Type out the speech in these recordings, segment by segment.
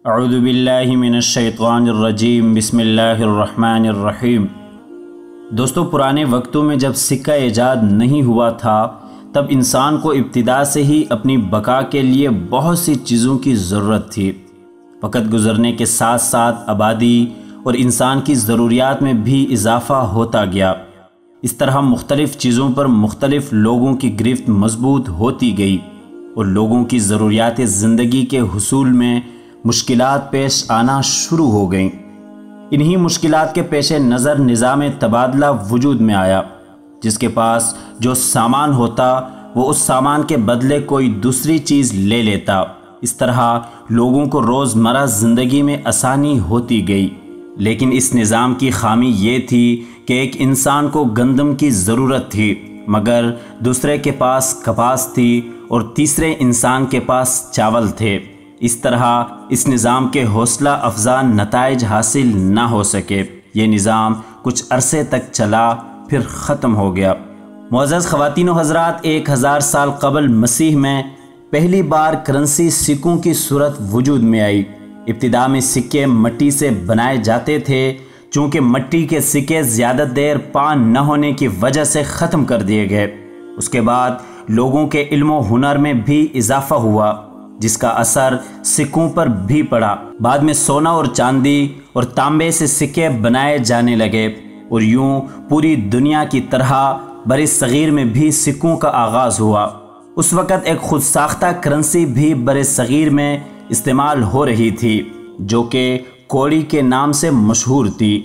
اعوذ باللہ من الشیطان الرجیم بسم اللہ الرحمن الرحیم۔ دوستو، پرانے وقتوں میں جب سکہ ایجاد نہیں ہوا تھا تب انسان کو ابتدا سے ہی اپنی بقا کے لیے بہت سی چیزوں کی ضرورت تھی۔ وقت گزرنے کے ساتھ ساتھ آبادی اور انسان کی ضروریات میں بھی اضافہ ہوتا گیا۔ اس طرح مختلف چیزوں پر مختلف لوگوں کی گرفت مضبوط ہوتی گئی اور لوگوں کی ضروریات زندگی کے حصول میں مشکلات پیش آنا شروع ہو گئیں۔ انہی مشکلات کے پیش نظر نظام تبادلہ وجود میں آیا، جس کے پاس جو سامان ہوتا وہ اس سامان کے بدلے کوئی دوسری چیز لے لیتا۔ اس طرح لوگوں کو روزمرہ زندگی میں آسانی ہوتی گئی، لیکن اس نظام کی خامی یہ تھی کہ ایک انسان کو گندم کی ضرورت تھی مگر دوسرے کے پاس کپاس تھی اور تیسرے انسان کے پاس چاول تھے۔ اس طرح اس نظام کے حوصلہ افزا نتائج حاصل نہ ہو سکے۔ یہ نظام کچھ عرصے تک چلا پھر ختم ہو گیا۔ معزز خواتین و حضرات، 1000 سال قبل مسیح میں پہلی بار کرنسی سکوں کی صورت وجود میں آئی۔ ابتدا میں سکے مٹی سے بنائے جاتے تھے، چونکہ مٹی کے سکے زیادہ دیر پان نہ ہونے کی وجہ سے ختم کر دیے گئے۔ اس کے بعد لوگوں کے علم و ہنر میں بھی اضافہ ہوا، جس کا اثر سکوں پر بھی پڑا۔ بعد میں سونا اور چاندی اور تانبے سے سکے بنائے جانے لگے اور یوں پوری دنیا کی طرح بر صغیر میں بھی سکوں کا آغاز ہوا۔ اس وقت ایک خود ساختہ کرنسی بھی بر صغیر میں استعمال ہو رہی تھی، جو کہ کوڑی کے نام سے مشہور تھی۔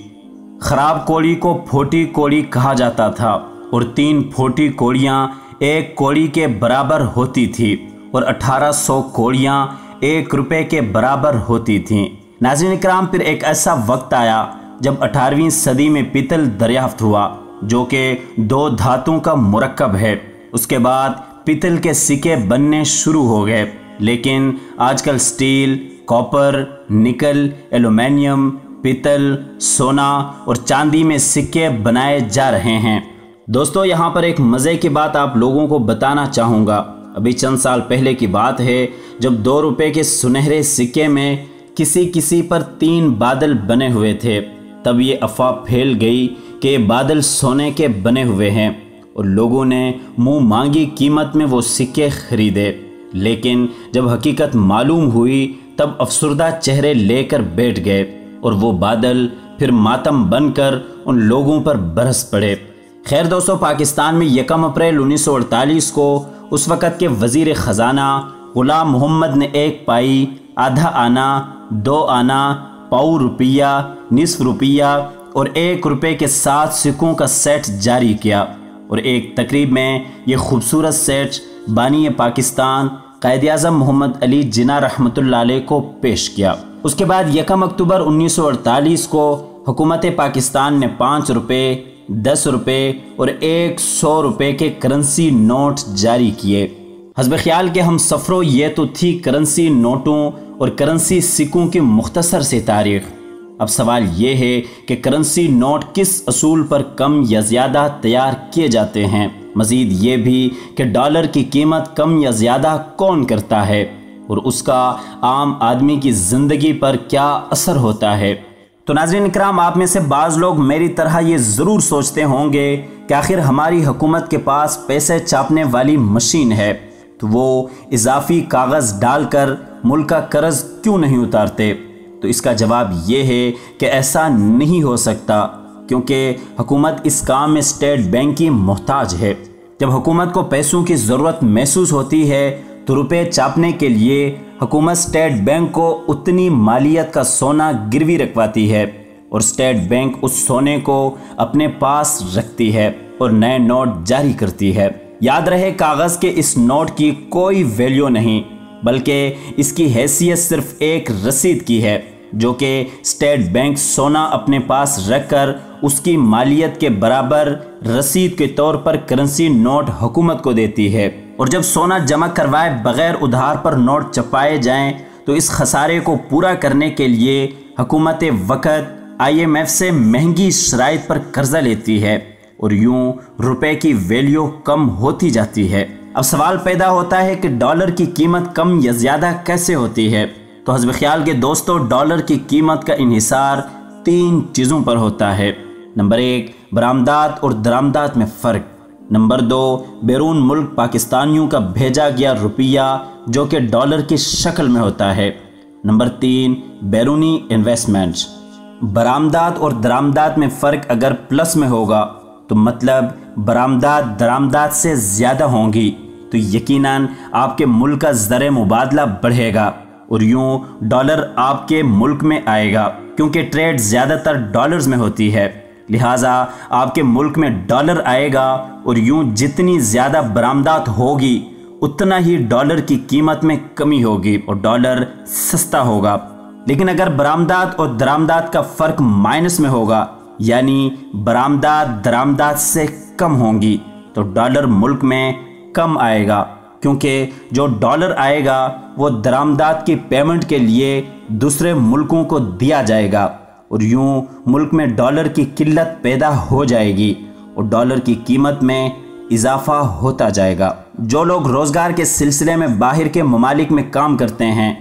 خراب کوڑی کو پھوٹی کوڑی کہا جاتا تھا اور 3 پھوٹی کوڑیاں ایک کوڑی کے برابر ہوتی تھی اور 1800 کوڑیاں 1 روپے کے برابر ہوتی تھیں۔ ناظرین اکرام، پھر ایک ایسا وقت آیا جب 18ویں صدی میں پیتل دریافت ہوا، جو کہ 2 دھاتوں کا مرکب ہے۔ اس کے بعد پیتل کے سکے بننے شروع ہو گئے، لیکن آج کل سٹیل، کاپر، نکل، ایلومینیم، پیتل، سونا اور چاندی میں سکے بنائے جا رہے ہیں۔ دوستو، یہاں پر ایک مزے کی بات آپ لوگوں کو بتانا چاہوں گا۔ ابھی چند سال پہلے کی بات ہے جب 2 روپے کے سنہرے سکے میں کسی پر 3 بادل بنے ہوئے تھے، تب یہ افواہ پھیل گئی کہ یہ بادل سونے کے بنے ہوئے ہیں اور لوگوں نے منہ مانگی قیمت میں وہ سکے خریدے۔ لیکن جب حقیقت معلوم ہوئی تب افسردہ چہرے لے کر بیٹھ گئے اور وہ بادل پھر ماتم بن کر ان لوگوں پر برس پڑے۔ خیر دوستو، پاکستان میں 1 اپریل 1948 کو اس وقت کے وزیر خزانہ غلام محمد نے 1 پائی، آدھا آنا، 2 آنا، پاؤ روپیہ، نصف روپیہ اور 1 روپے کے 7 سکوں کا سیٹ جاری کیا اور ایک تقریب میں یہ خوبصورت سیٹ بانی پاکستان قائد اعظم محمد علی جناح رحمۃ اللہ علیہ کو پیش کیا۔ اس کے بعد 1 اکتوبر 1948 کو حکومت پاکستان نے 5 روپے، 10 روپے اور 100 روپے کے کرنسی نوٹ جاری کیے۔ حسب خیال کے ہم سفروں، یہ تو تھی کرنسی نوٹوں اور کرنسی سکوں کی مختصر سی تاریخ۔ اب سوال یہ ہے کہ کرنسی نوٹ کس اصول پر کم یا زیادہ تیار کیے جاتے ہیں؟ مزید یہ بھی کہ ڈالر کی قیمت کم یا زیادہ کون کرتا ہے اور اس کا عام آدمی کی زندگی پر کیا اثر ہوتا ہے؟ تو ناظرین اکرام، آپ میں سے بعض لوگ میری طرح یہ ضرور سوچتے ہوں گے کہ آخر ہماری حکومت کے پاس پیسے چھاپنے والی مشین ہے تو وہ اضافی کاغذ ڈال کر ملک کا قرض کیوں نہیں اتارتے؟ تو اس کا جواب یہ ہے کہ ایسا نہیں ہو سکتا، کیونکہ حکومت اس کام میں اسٹیٹ بینک کی محتاج ہے۔ جب حکومت کو پیسوں کی ضرورت محسوس ہوتی ہے تو روپے چھاپنے کے لیے حکومت اسٹیٹ بینک کو اتنی مالیت کا سونا گروی رکھواتی ہے اور اسٹیٹ بینک اس سونے کو اپنے پاس رکھتی ہے اور نئے نوٹ جاری کرتی ہے۔ یاد رہے، کاغذ کے اس نوٹ کی کوئی ویلیو نہیں، بلکہ اس کی حیثیت صرف ایک رسید کی ہے، جو کہ اسٹیٹ بینک سونا اپنے پاس رکھ کر اس کی مالیت کے برابر رسید کے طور پر کرنسی نوٹ حکومت کو دیتی ہے۔ اور جب سونا جمع کروائے بغیر ادھار پر نوٹ چھپائے جائیں تو اس خسارے کو پورا کرنے کے لیے حکومت وقت IMF سے مہنگی شرائط پر قرضہ لیتی ہے اور یوں روپے کی ویلیو کم ہوتی جاتی ہے۔ اب سوال پیدا ہوتا ہے کہ ڈالر کی قیمت کم یا زیادہ کیسے ہوتی ہے؟ تو حسب خیال کے دوستو ڈالر کی قیمت کا انحصار 3 چیزوں پر ہوتا ہے۔ نمبر 1 برآمدات اور درآمدات میں فرق۔ نمبر 2 بیرون ملک پاکستانیوں کا بھیجا گیا روپیہ جو کہ ڈالر کی شکل میں ہوتا ہے۔ نمبر 3 بیرونی انویسٹمنٹس۔ برآمدات اور درآمدات میں فرق اگر پلس میں ہوگا تو مطلب برآمدات درآمدات سے زیادہ ہوں گی تو یقیناً آپ کے ملک کا زر مبادلہ بڑھے گا اور یوں ڈالر آپ کے ملک میں آئے گا، کیونکہ ٹریڈ زیادہ تر ڈالرز میں ہوتی ہے، لہٰذا آپ کے ملک میں ڈالر آئے گا اور یوں جتنی زیادہ برآمدات ہوگی اتنا ہی ڈالر کی قیمت میں کمی ہوگی اور ڈالر سستا ہوگا۔ لیکن اگر برآمدات اور درآمدات کا فرق مائنس میں ہوگا، یعنی برآمدات درآمدات سے کم ہوں گی، تو ڈالر ملک میں کم آئے گا، کیونکہ جو ڈالر آئے گا وہ درآمدات کی پیمنٹ کے لیے دوسرے ملکوں کو دیا جائے گا اور یوں ملک میں ڈالر کی قلت پیدا ہو جائے گی اور ڈالر کی قیمت میں اضافہ ہوتا جائے گا۔ جو لوگ روزگار کے سلسلے میں باہر کے ممالک میں کام کرتے ہیں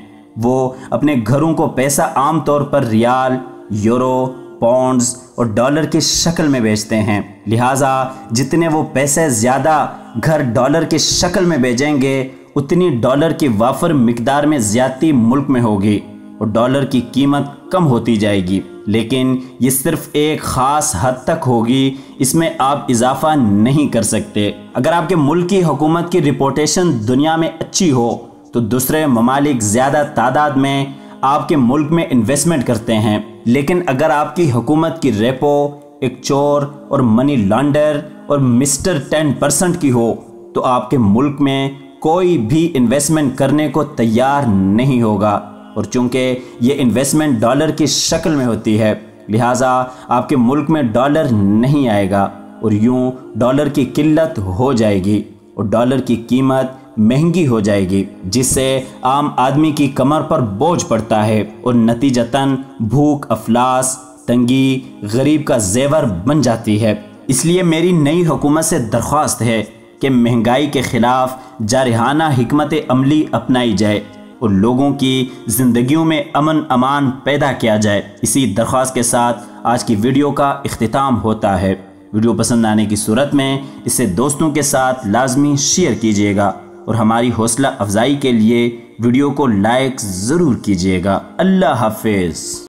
وہ اپنے گھروں کو پیسہ عام طور پر ریال، یورو، پاؤنڈز اور ڈالر کی شکل میں بیچتے ہیں، لہٰذا جتنے وہ پیسے زیادہ گھر ڈالر کی شکل میں بھیجیں گے اتنی ڈالر کی وافر مقدار میں زیادتی ملک میں ہوگی اور ڈالر کی قیمت کم ہوتی جائے گی، لیکن یہ صرف ایک خاص حد تک ہوگی، اس میں آپ اضافہ نہیں کر سکتے۔ اگر آپ کے ملک کی حکومت کی ریپوٹیشن دنیا میں اچھی ہو تو دوسرے ممالک زیادہ تعداد میں آپ کے ملک میں انویسٹمنٹ کرتے ہیں، لیکن اگر آپ کی حکومت کی ریپو ایک چور اور منی لانڈر اور مسٹر 10% کی ہو تو آپ کے ملک میں کوئی بھی انویسٹمنٹ کرنے کو تیار نہیں ہوگا، اور چونکہ یہ انویسٹمنٹ ڈالر کی شکل میں ہوتی ہے لہٰذا آپ کے ملک میں ڈالر نہیں آئے گا اور یوں ڈالر کی قلت ہو جائے گی اور ڈالر کی قیمت مہنگی ہو جائے گی، جس سے عام آدمی کی کمر پر بوجھ پڑتا ہے اور نتیجتاً بھوک، افلاس، تنگی غریب کا زیور بن جاتی ہے۔ اس لیے میری نئی حکومت سے درخواست ہے کہ مہنگائی کے خلاف جارحانہ حکمت عملی اپنائی جائے اور لوگوں کی زندگیوں میں امن امان پیدا کیا جائے۔ اسی درخواست کے ساتھ آج کی ویڈیو کا اختتام ہوتا ہے۔ ویڈیو پسند آنے کی صورت میں اسے دوستوں کے ساتھ لازمی شیئر کیجیے گا اور ہماری حوصلہ افزائی کے لیے ویڈیو کو لائک ضرور کیجیے گا۔ اللہ حافظ۔